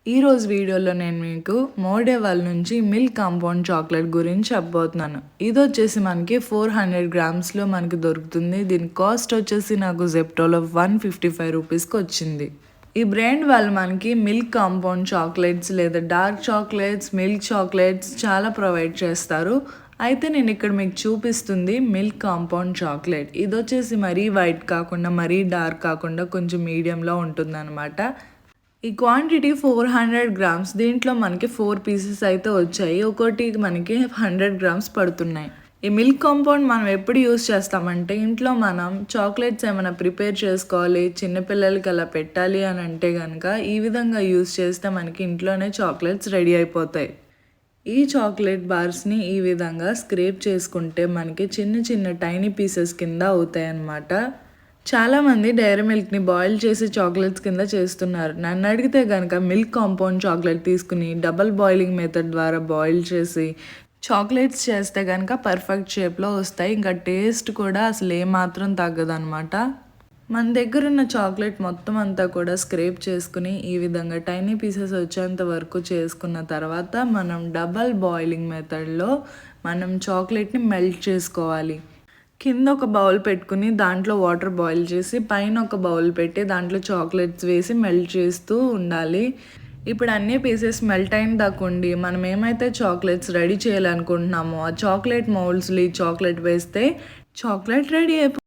ఈరోజు వీడియోలో నేను మీకు మోడే వాళ్ళ నుంచి మిల్క్ కాంపౌండ్ చాక్లెట్ గురించి చెప్పబోతున్నాను. ఇది వచ్చేసి మనకి 400 గ్రామ్స్లో మనకి దొరుకుతుంది. దీని కాస్ట్ వచ్చేసి నాకు జెప్టోలో 155 రూపీస్కి వచ్చింది. ఈ బ్రాండ్ వాళ్ళు మనకి మిల్క్ కాంపౌండ్ చాక్లెట్స్ లేదా డార్క్ చాక్లెట్స్, మిల్క్ చాక్లెట్స్ చాలా ప్రొవైడ్ చేస్తారు. అయితే నేను ఇక్కడ మీకు చూపిస్తుంది మిల్క్ కాంపౌండ్ చాక్లెట్. ఇది వచ్చేసి మరీ వైట్ కాకుండా మరీ డార్క్ కాకుండా కొంచెం మీడియంలో ఉంటుందన్నమాట. ఈ క్వాంటిటీ 400 గ్రామ్స్. దీంట్లో మనకి 4 పీసెస్ అయితే వచ్చాయి. ఒకటి మనకి 100 గ్రామ్స్ పడుతున్నాయి. ఈ మిల్క్ కాంపౌండ్ మనం ఎప్పుడు యూస్ చేస్తామంటే ఇంట్లో మనం చాక్లెట్స్ ఏమైనా ప్రిపేర్ చేసుకోవాలి, చిన్నపిల్లలకి అలా పెట్టాలి అని అంటే కనుక ఈ విధంగా యూస్ చేస్తే మనకి ఇంట్లోనే చాక్లెట్స్ రెడీ అయిపోతాయి. ఈ చాక్లెట్ బార్స్ని ఈ విధంగా స్క్రేప్ చేసుకుంటే మనకి చిన్న చిన్న టైనీ పీసెస్ కింద అవుతాయి అన్నమాట. చాలామంది డైరీ మిల్క్ని బాయిల్ చేసి చాక్లెట్స్ కింద చేస్తున్నారు. నన్ను అడిగితే కనుక మిల్క్ కాంపౌండ్ చాక్లెట్ తీసుకుని డబల్ బాయిలింగ్ మెథడ్ ద్వారా బాయిల్ చేసి చాక్లెట్స్ చేస్తే కనుక పర్ఫెక్ట్ షేప్లో వస్తాయి. ఇంకా టేస్ట్ కూడా అసలు ఏమాత్రం తగ్గదనమాట. మన దగ్గర ఉన్న చాక్లెట్ మొత్తం అంతా కూడా స్క్రేప్ చేసుకుని ఈ విధంగా టైనీ పీసెస్ వచ్చేంత వరకు చేసుకున్న తర్వాత మనం డబల్ బాయిలింగ్ మెథడ్లో మనం చాక్లెట్ని మెల్ట్ చేసుకోవాలి. కింద ఒక బౌల్ పెట్టుకుని దాంట్లో వాటర్ బాయిల్ చేసి పైన ఒక బౌల్ పెట్టి దాంట్లో చాక్లెట్స్ వేసి మెల్ట్ చేస్తూ ఉండాలి. ఇప్పుడు అన్ని పీసెస్ మెల్ట్ అయిన దాకుండి మనం ఏమైతే చాక్లెట్స్ రెడీ చేయాలనుకుంటున్నామో ఆ చాక్లెట్ మౌల్డ్స్లో ఈ చాక్లెట్ వేస్తే చాక్లెట్ రెడీ అయిపోతుంది.